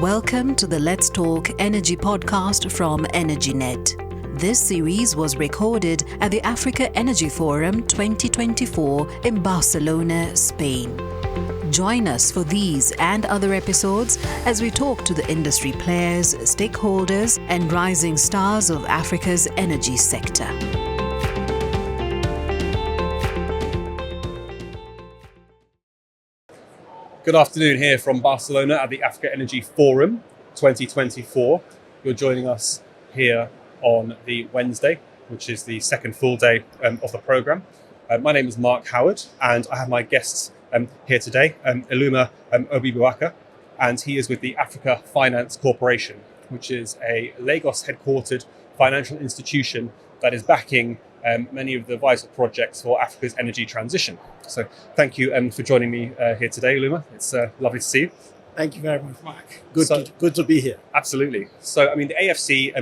Welcome to the Let's Talk Energy podcast from EnergyNet. This series was recorded at the Africa Energy Forum 2024 in Barcelona, Spain. Join us for these and other episodes as we talk to the industry players, stakeholders, and rising stars of Africa's energy sector. Good afternoon here from Barcelona at the Africa Energy Forum 2024. You're joining us here on the Wednesday, which is the second full day of the programme. My name is Marc Howard and I have my guests here today, Eluma Obibuaku, and he is with the Africa Finance Corporation, which is a Lagos-headquartered financial institution that is backing many of the vital projects for Africa's energy transition. So thank you for joining me here today, Eluma. It's lovely to see you. Thank you very much, Mark. Good to be here. Absolutely. So, the AFC,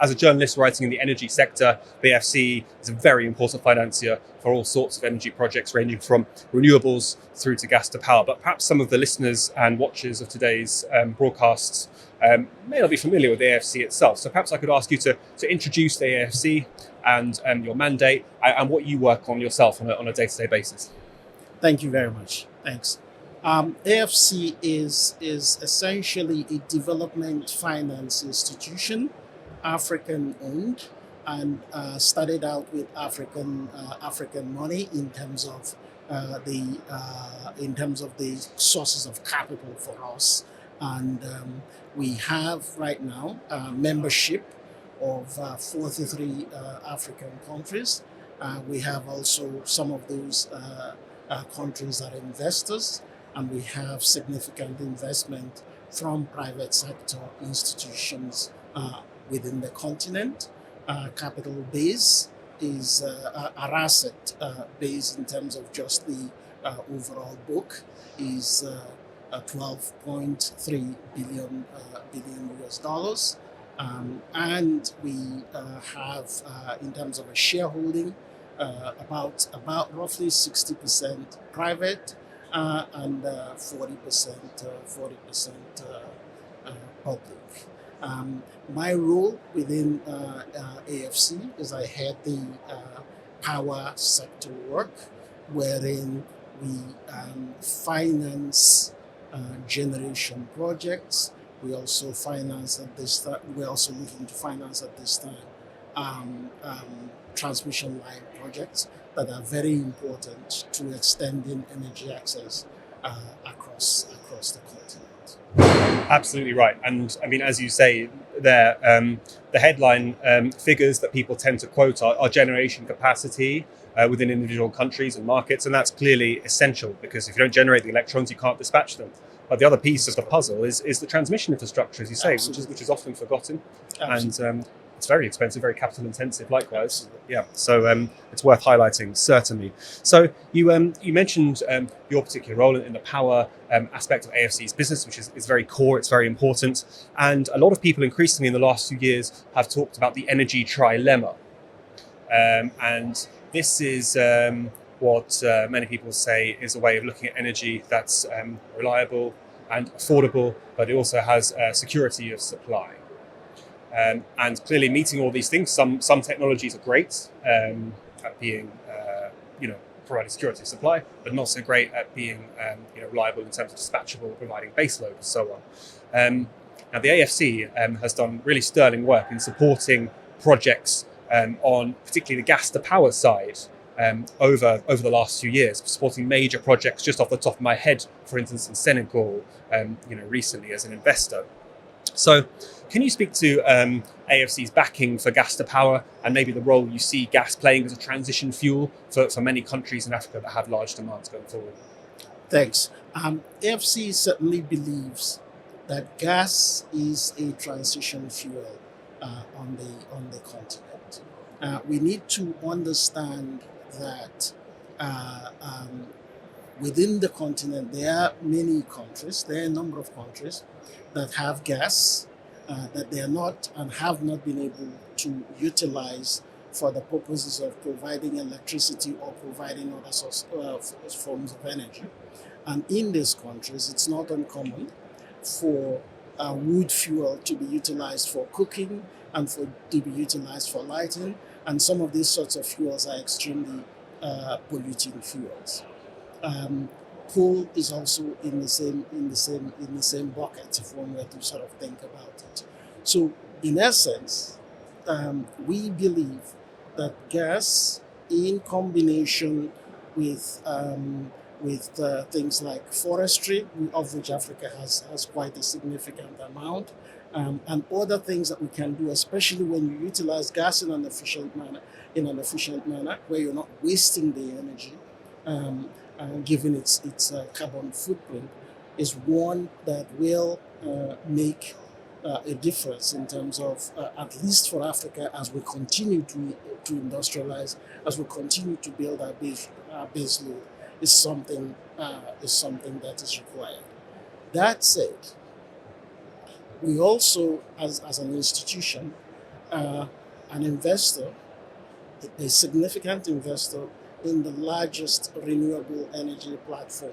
as a journalist writing in the energy sector, the AFC is a very important financier for all sorts of energy projects, ranging from renewables through to gas to power. But perhaps some of the listeners and watchers of today's broadcasts may not be familiar with the AFC itself. So perhaps I could ask you to introduce the AFC and your mandate and what you work on yourself on a day-to-day basis. Thank you very much. Thanks. AFC is essentially a development finance institution, African-owned, and started out with African money in terms of the sources of capital for us, and we have right now membership of 43 African countries. We have also some of those countries that are investors, and we have significant investment from private sector institutions within the continent. Capital base is our asset base in terms of just the overall book is 12.3 billion US dollars. And we have, in terms of a shareholding, about roughly 60% private and 40% public. My role within AFC is I head the power sector work, wherein we finance generation projects. We also finance at this time. We're also looking to finance at this time transmission line projects that are very important to extending energy access across the continent. Absolutely right. And as you say there, the headline figures that people tend to quote are generation capacity within individual countries and markets, and that's clearly essential because if you don't generate the electrons, you can't dispatch them. But the other piece of the puzzle is the transmission infrastructure, as you say, which is often forgotten. Absolutely. And it's very expensive, very capital intensive likewise. Absolutely. Yeah, so it's worth highlighting, certainly. So you mentioned your particular role in the power aspect of AFC's business, which is very core, it's very important. And a lot of people increasingly in the last few years have talked about the energy trilemma. And this is what many people say is a way of looking at energy that's reliable and affordable, but it also has security of supply. And clearly meeting all these things, some technologies are great at being, providing security of supply, but not so great at being, reliable in terms of dispatchable, providing baseload and so on. Now the AFC has done really sterling work in supporting projects on particularly the gas to power side over the last few years, supporting major projects. Just off the top of my head, for instance, in Senegal, recently as an investor. So can you speak to AFC's backing for gas to power and maybe the role you see gas playing as a transition fuel for many countries in Africa that have large demands going forward? Thanks. AFC certainly believes that gas is a transition fuel on the continent. We need to understand that within the continent there are many countries, there are a number of countries that have gas that they are not and have not been able to utilize for the purposes of providing electricity or providing other forms of energy. And in these countries, it's not uncommon for wood fuel to be utilized for cooking and to be utilized for lighting. And some of these sorts of fuels are extremely polluting fuels. Coal is also in the same bucket if one were to sort of think about it. So in essence, we believe that gas, in combination with things like forestry, of which Africa has quite a significant amount, and other things that we can do, especially when you utilize gas in an efficient manner, where you're not wasting the energy, given its carbon footprint, is one that will make a difference in terms of, at least for Africa, as we continue to industrialize, as we continue to build our base load, is something that is required. That said, we also, as an institution, an investor, a significant investor in the largest renewable energy platform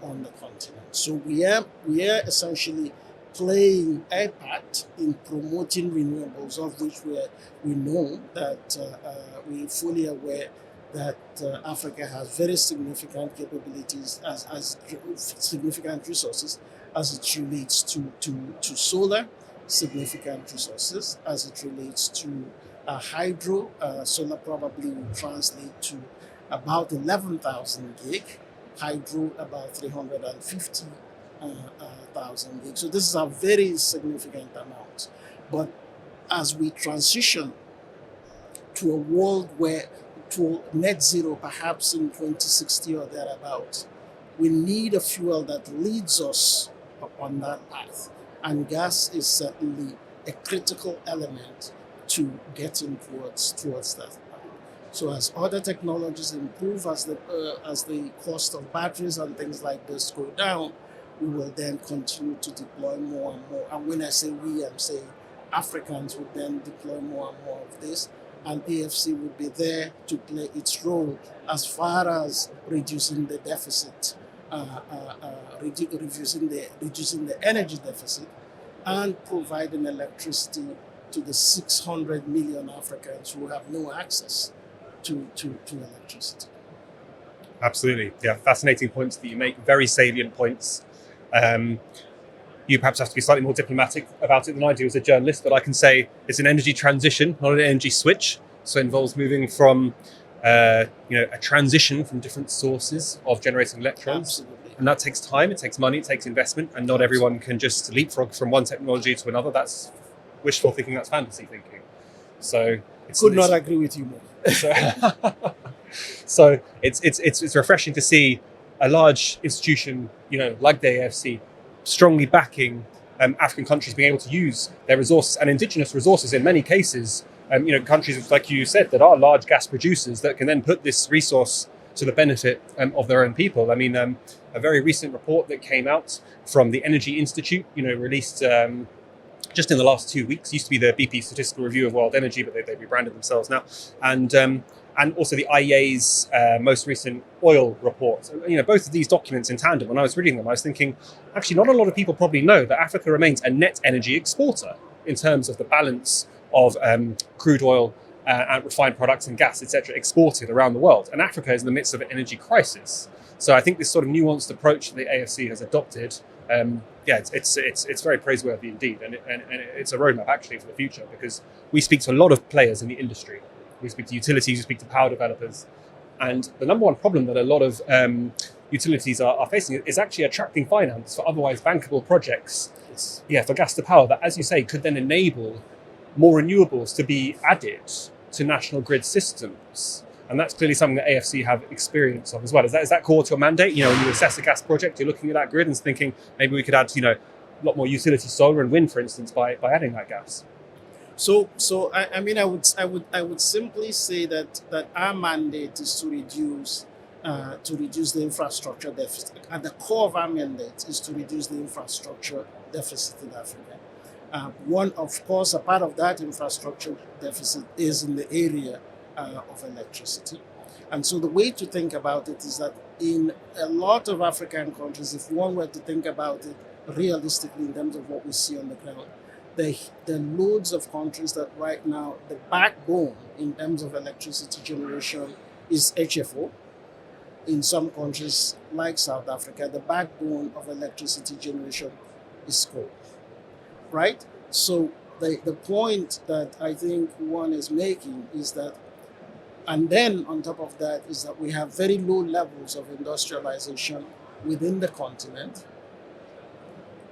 on the continent. So we are essentially playing a part in promoting renewables, of which we know that we're fully aware that Africa has very significant capabilities, as significant resources as it relates to solar, significant resources as it relates to hydro. Solar probably will translate to about 11,000 gig, hydro about 350,000 gig. So this is a very significant amount. But as we transition to a world to net zero, perhaps in 2060 or thereabouts, we need a fuel that leads us on that path. And gas is certainly a critical element to getting towards that. So as other technologies improve, as the cost of batteries and things like this go down, we will then continue to deploy more and more. And when I say we, I'm saying Africans would then deploy more and more of this, and AFC would be there to play its role as far as reducing the deficit, reducing the energy deficit, and providing electricity to the 600 million Africans who have no access to electricity. Absolutely. Yeah, fascinating points that you make, very salient points. You perhaps have to be slightly more diplomatic about it than I do as a journalist, but I can say it's an energy transition, not an energy switch. So it involves moving from a transition from different sources of generating electrons. Absolutely. And that takes time, it takes money, it takes investment, and not everyone can just leapfrog from one technology to another. That's wishful thinking, that's fantasy thinking. So Could not agree with you more. So it's refreshing to see a large institution, like the AFC, strongly backing African countries being able to use their resources and indigenous resources in many cases. Countries, like you said, that are large gas producers that can then put this resource to the benefit of their own people. I mean, a very recent report that came out from the Energy Institute, released just in the last 2 weeks, used to be the BP Statistical Review of World Energy, but they've rebranded themselves now. And also the IEA's most recent oil report. So, both of these documents in tandem, when I was reading them, I was thinking, actually, not a lot of people probably know that Africa remains a net energy exporter in terms of the balance of crude oil and refined products and gas, etc., exported around the world. And Africa is in the midst of an energy crisis. So I think this sort of nuanced approach that the AFC has adopted, it's very praiseworthy indeed. And it's a roadmap actually for the future, because we speak to a lot of players in the industry. We speak to utilities, we speak to power developers. And the number one problem that a lot of utilities are facing is actually attracting finance for otherwise bankable projects. For gas to power that, as you say, could then enable more renewables to be added to national grid systems. And that's clearly something that AFC have experience of as well. Is that core to your mandate? When you assess a gas project, you're looking at that grid and thinking maybe we could add, a lot more utility solar and wind, for instance, by adding that gas. So I would simply say that our mandate is to reduce the infrastructure deficit. At the core of our mandate is to reduce the infrastructure deficit in Africa. Of course, a part of that infrastructure deficit is in the area of electricity. And so the way to think about it is that in a lot of African countries, if one were to think about it realistically in terms of what we see on the ground, there are loads of countries that right now the backbone in terms of electricity generation is HFO. In some countries like South Africa, the backbone of electricity generation is coal, right? So the point that I think one is making is that, and then on top of that, is that we have very low levels of industrialization within the continent,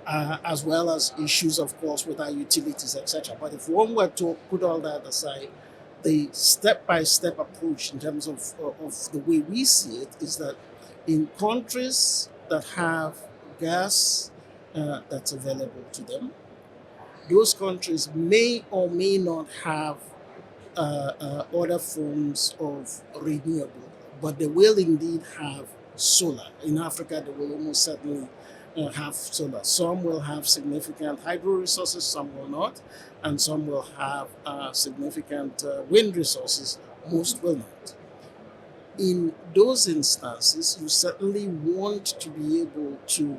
as well as issues, of course, with our utilities, etc. But if one were to put all that aside, the step-by-step approach in terms of the way we see it is that in countries that have gas that's available to them, those countries may or may not have other forms of renewable, but they will indeed have solar. In Africa, they will almost certainly have solar. Some will have significant hydro resources, some will not, and some will have significant wind resources, most will not. In those instances, you certainly want to be able to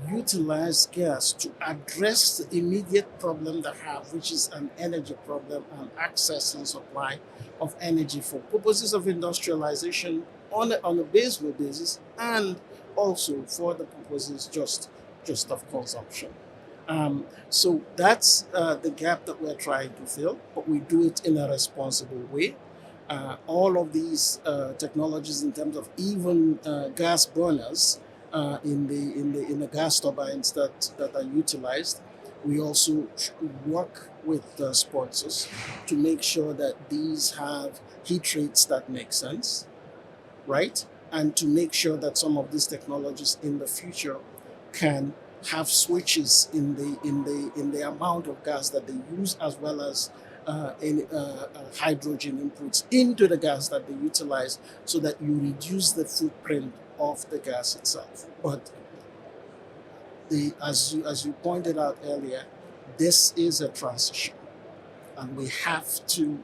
utilize gas to address the immediate problem they have, which is an energy problem and access and supply of energy for purposes of industrialization on a baseload basis, and also for the purposes just of consumption. So that's the gap that we're trying to fill, but we do it in a responsible way. All of these technologies, in terms of even gas burners in the gas turbines that are utilized, we also work with sponsors to make sure that these have heat rates that make sense, right? And to make sure that some of these technologies in the future can have switches in the amount of gas that they use, as well as hydrogen inputs into the gas that they utilize, so that you reduce the footprint of the gas itself. But as you pointed out earlier, this is a transition, and we have to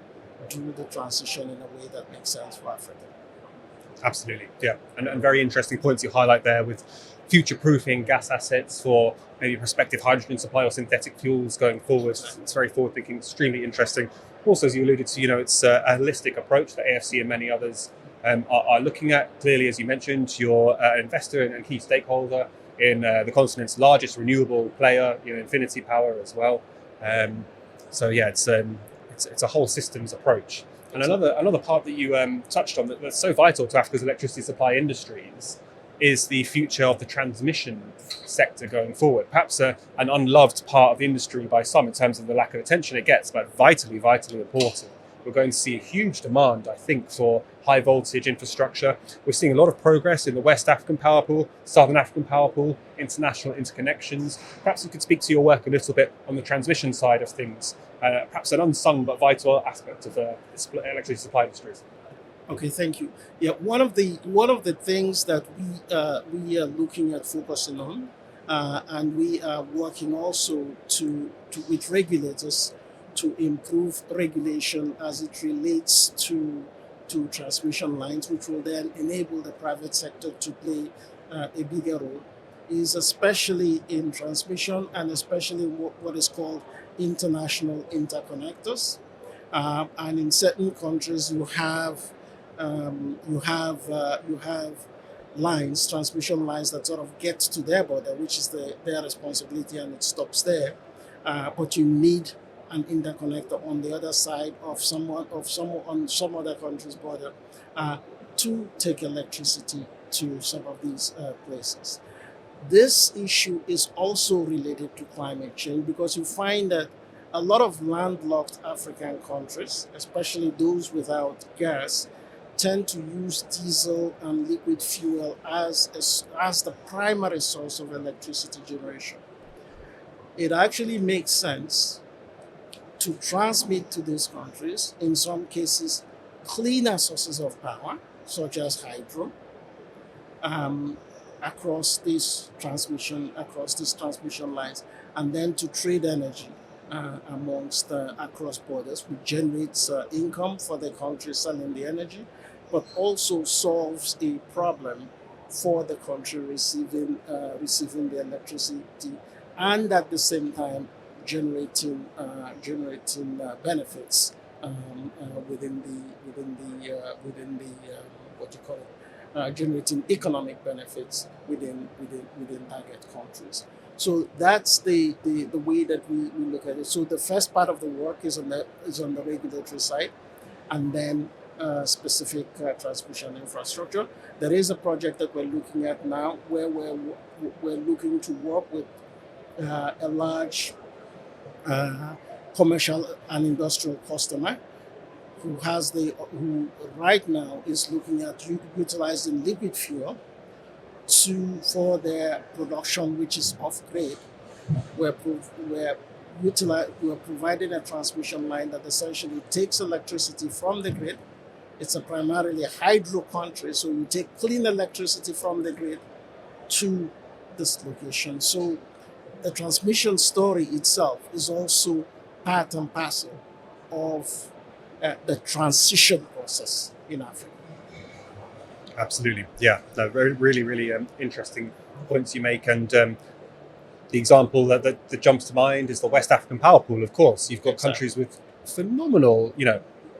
do the transition in a way that makes sense for Africa. Absolutely, yeah. And very interesting points you highlight there with future-proofing gas assets for maybe prospective hydrogen supply or synthetic fuels going forward. It's very forward-thinking, extremely interesting. Also, as you alluded to, it's a holistic approach that AFC and many others are looking at. Clearly, as you mentioned, you're an investor and key stakeholder in the continent's largest renewable player, Infinity Power as well. So yeah, it's a whole systems approach. And another part that you touched on that's so vital to Africa's electricity supply industries is the future of the transmission sector going forward. Perhaps an unloved part of the industry by some in terms of the lack of attention it gets, but vitally, vitally important. We're going to see a huge demand, I think, for high voltage infrastructure. We're seeing a lot of progress in the West African power pool, Southern African power pool, international interconnections. Perhaps you could speak to your work a little bit on the transmission side of things, perhaps an unsung but vital aspect of the electricity supply industries. Okay, thank you. Yeah, one of the things that we are looking at focusing on, and we are working also to with regulators to improve regulation as it relates to transmission lines, which will then enable the private sector to play a bigger role, is especially in transmission, and especially what is called international interconnectors. And in certain countries, you have lines, transmission lines that sort of get to their border, which is their responsibility, and it stops there. But you need an interconnector on the other side of some other country's border to take electricity to some of these places. This issue is also related to climate change, because you find that a lot of landlocked African countries, especially those without gas, tend to use diesel and liquid fuel as the primary source of electricity generation. It actually makes sense to transmit to these countries, in some cases, cleaner sources of power, such as hydro, across these transmission lines, and then to trade energy across borders, which generates income for the country selling the energy, but also solves a problem for the country receiving the electricity, and at the same time generating benefits within the what you call it, generating economic benefits within target countries. So that's the way that we look at it. So the first part of the work is on the regulatory side, and then specific transmission infrastructure. There is a project that we're looking at now where we're looking to work with a large commercial and industrial customer who right now is looking at utilizing liquid fuel for their production, which is off grid. We're providing a transmission line that essentially takes electricity from the grid. It's a primarily hydro country, so you take clean electricity from the grid to this location. So the transmission story itself is also part and parcel of the transition process in Africa. Absolutely, yeah. No, really interesting points you make, and the example that jumps to mind is the West African power pool. Of course, you've got countries with phenomenal,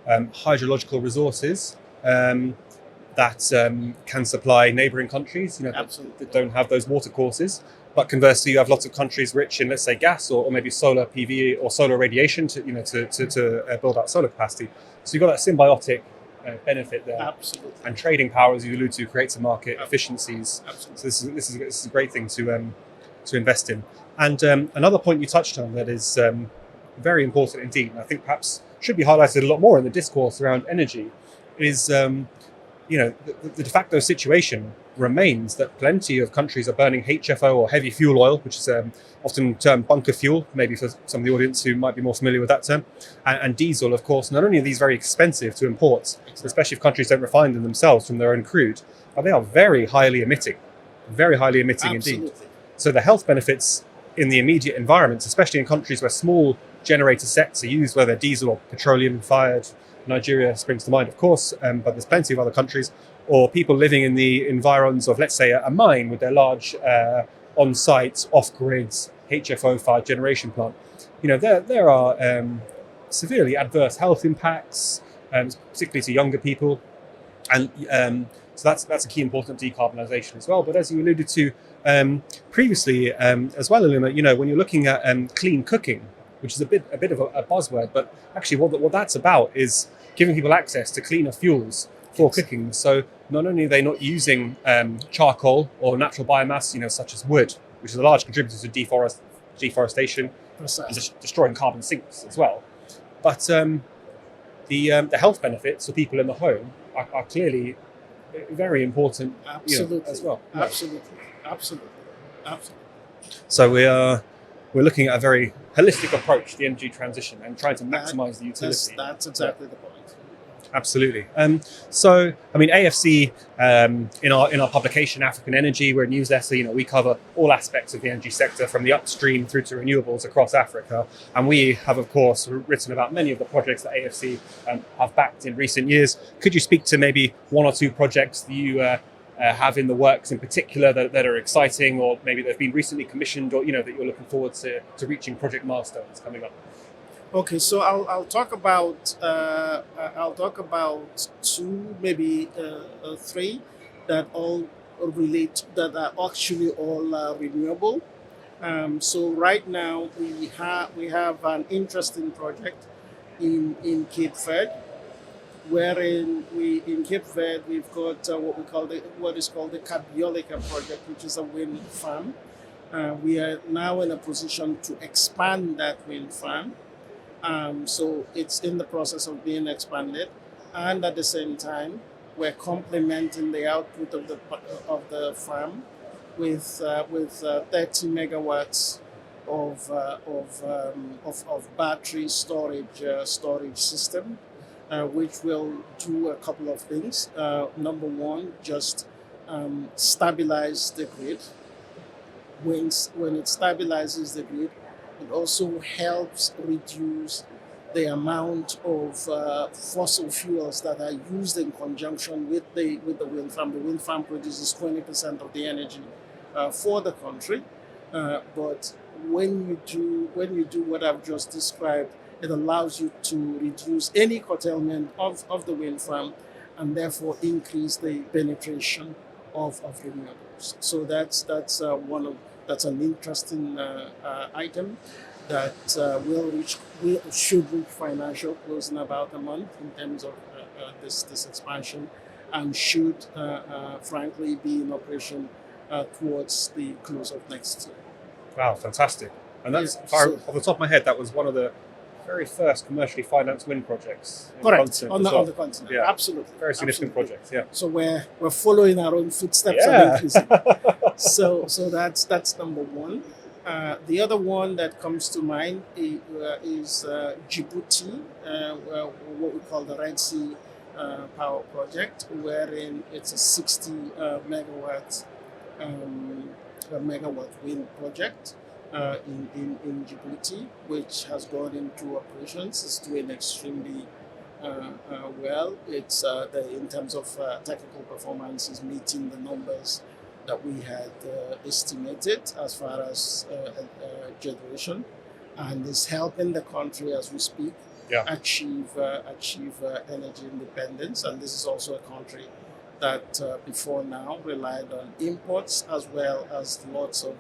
hydrological resources that can supply neighbouring countries, that don't have those water courses. But conversely, you have lots of countries rich in, let's say, gas or maybe solar PV or solar radiation to build out solar capacity. So you've got that symbiotic benefit there. Absolutely. And trading power, as you allude to, creates a market efficiencies. Absolutely. So this is a great thing to invest in. And another point you touched on that is very important indeed, and I think perhaps should be highlighted a lot more in the discourse around energy, is the de facto situation remains that plenty of countries are burning HFO or heavy fuel oil, which is often termed bunker fuel, maybe for some of the audience who might be more familiar with that term, and diesel, of course. Not only are these very expensive to import, especially if countries don't refine them themselves from their own crude, but they are very highly emitting indeed. So the health benefits in the immediate environments, especially in countries where small generator sets are used, whether diesel or petroleum fired. Nigeria springs to mind, of course, but there's plenty of other countries, or people living in the environs of, let's say, a mine with their large on-site, off-grid HFO-fired generation plant. There are severely adverse health impacts, particularly to younger people, and so that's a key important decarbonisation as well. But as you alluded to previously as well, Eluma, when you're looking at clean cooking, which is a bit of a buzzword, but actually what that's about is giving people access to cleaner fuels for cooking. So not only are they not using charcoal or natural biomass, such as wood, which is a large contributor to deforestation, and destroying carbon sinks as well, but the health benefits for people in the home are clearly very important. Absolutely. As well. Absolutely. So we're looking at a very holistic approach to the energy transition and trying to maximise the utility. That's exactly the point. Absolutely. So, AFC, in our publication, African Energy, we're a newsletter, we cover all aspects of the energy sector from the upstream through to renewables across Africa. And we have, of course, written about many of the projects that AFC have backed in recent years. Could you speak to maybe one or two projects that you have in the works in particular that are exciting, or maybe they've been recently commissioned, or, that you're looking forward to reaching project milestones coming up? Okay, so I'll talk about two, maybe three that all relate, that are actually all renewable. So right now we have an interesting project in Cape Verde, wherein in Cape Verde we've got what is called the Cabiolica project, which is a wind farm. We are now in a position to expand that wind farm. So it's in the process of being expanded, and at the same time, we're complementing the output of the farm with 30 megawatts of battery storage system, which will do a couple of things. Number one, just stabilize the grid. When it stabilizes the grid, it also helps reduce the amount of fossil fuels that are used in conjunction with the wind farm. The wind farm produces 20% of the energy for the country, but when you do what I've just described, it allows you to reduce any curtailment of the wind farm and therefore increase the penetration of renewables. So that's an interesting item that should reach financial close in about a month in terms of this expansion, and should frankly be in operation towards the close of next year. Wow, fantastic! And that's off the top of my head, that was one of the very first commercially financed wind projects. Correct, on the continent. Yeah. Absolutely. Very significant projects, yeah. So we're following our own footsteps of increasing. So that's number one. The other one that comes to mind is Djibouti, what we call the Red Sea Power Project, wherein it's a 60 megawatt wind project. In Djibouti, which has gone into operations. It's doing extremely well. It's in terms of technical performance, is meeting the numbers that we had estimated as far as generation, and is helping the country as we speak achieve energy independence. And this is also a country that before now relied on imports as well as lots of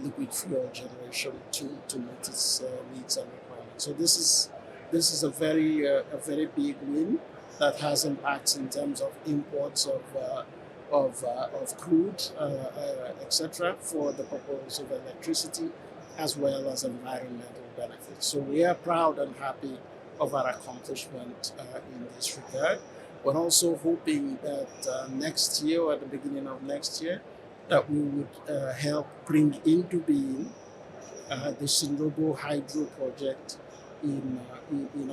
liquid fuel generation to meet its needs and requirements. So this is a very big win that has impacts in terms of imports of crude, etc., for the purpose of electricity as well as environmental benefits. So we are proud and happy of our accomplishment in this regard. We're also hoping that next year or at the beginning of next year, that we would help bring into being the Sindrobo Hydro project in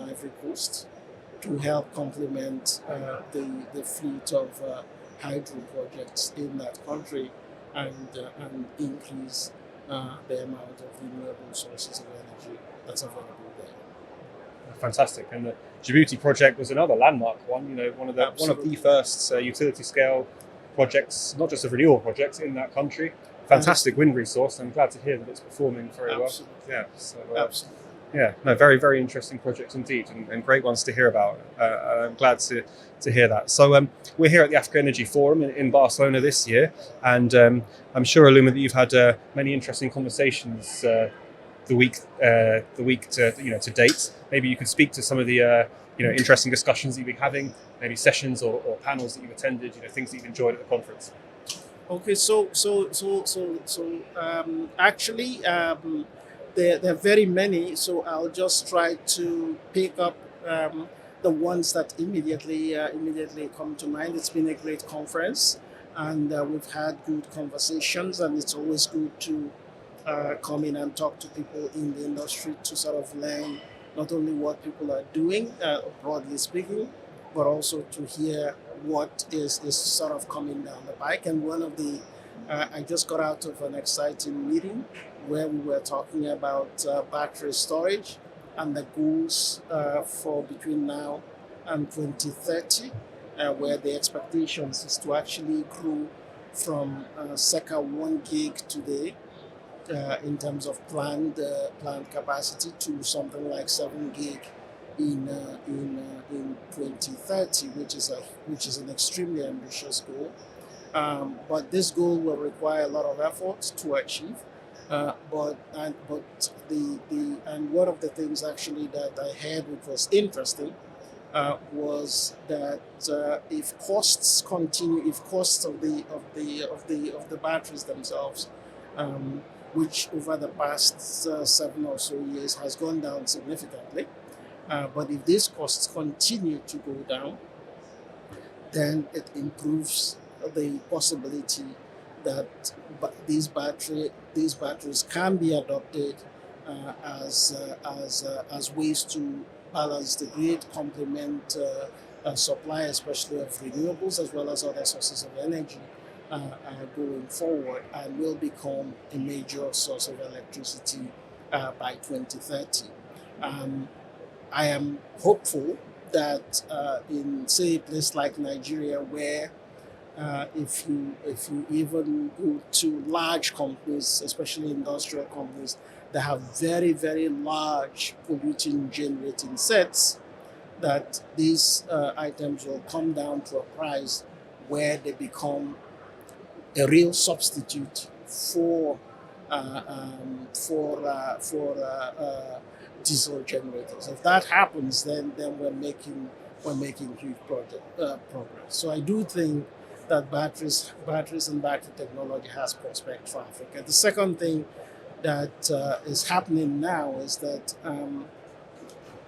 Ivory Coast to help complement the fleet of hydro projects in that country and increase the amount of renewable sources of energy that's available there. Fantastic. And the Djibouti project was another landmark one. One of the first utility scale projects, not just of renewable projects in that country. Fantastic wind resource. I'm glad to hear that it's performing very well. Yeah. So, Absolutely. Yeah. No, very, very interesting projects indeed, and great ones to hear about. I'm glad to hear that. So we're here at the Africa Energy Forum in Barcelona this year, and I'm sure, Eluma, that you've had many interesting conversations the week to date. Maybe you could speak to some of the interesting discussions that you've been having, maybe sessions or panels that you've attended, things that you've enjoyed at the conference. Okay, so actually there are very many, so I'll just try to pick up the ones that immediately come to mind. It's been a great conference, and we've had good conversations, and it's always good to come in and talk to people in the industry to sort of learn not only what people are doing, broadly speaking, but also to hear what is sort of coming down the pike. And one of the, I just got out of an exciting meeting where we were talking about battery storage and the goals for between now and 2030, where the expectations is to actually grow from circa 1 gig today in terms of planned capacity to something like 7 gig in 2030, which is an extremely ambitious goal. But this goal will require a lot of effort to achieve. But one of the things actually that I heard, which was interesting, was that if costs of the batteries themselves, which over the past 7 or so years has gone down significantly, but if these costs continue to go down, then it improves the possibility that these batteries can be adopted as ways to balance the grid, complement supply, especially of renewables as well as other sources of energy going forward, and will become a major source of electricity by 2030. I am hopeful that in, say, a place like Nigeria, where if you even go to large companies, especially industrial companies, that have very, very large polluting generating sets, that these items will come down to a price where they become a real substitute for diesel generators. If that happens, then we're making huge progress. So I do think that batteries and battery technology has prospect for Africa. The second thing that is happening now is that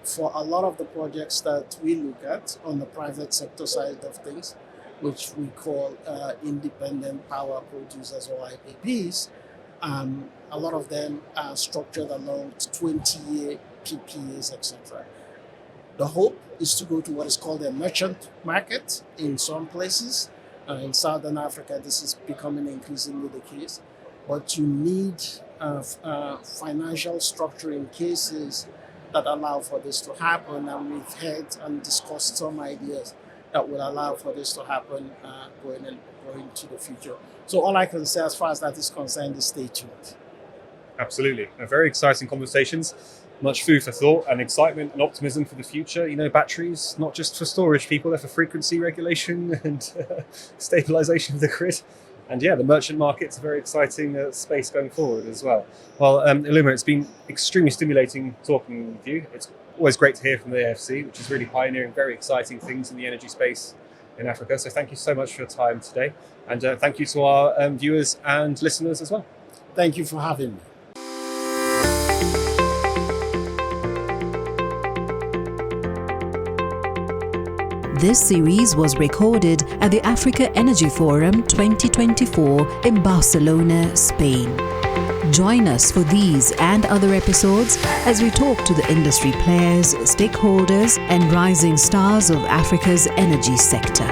for a lot of the projects that we look at on the private sector side of things, which we call independent power producers or IPPs, a lot of them are structured along 20-year PPAs, etc. The hope is to go to what is called a merchant market in some places. In Southern Africa, this is becoming increasingly the case. But you need financial structuring cases that allow for this to happen. And we've had and discussed some ideas that will allow for this to happen going to the future. So all I can say as far as that is concerned is stay tuned. Absolutely. Very exciting conversations. Much food for thought and excitement and optimism for the future. You know, batteries, not just for storage, people, they're for frequency regulation and stabilization of the grid. And yeah, the merchant market's a very exciting space going forward as well. Well, Eluma, it's been extremely stimulating talking with you. It's always great to hear from the AFC, which is really pioneering very exciting things in the energy space in Africa. So thank you so much for your time today. And thank you to our viewers and listeners as well. Thank you for having me. This series was recorded at the Africa Energy Forum 2024 in Barcelona, Spain. Join us for these and other episodes as we talk to the industry players, stakeholders, and rising stars of Africa's energy sector.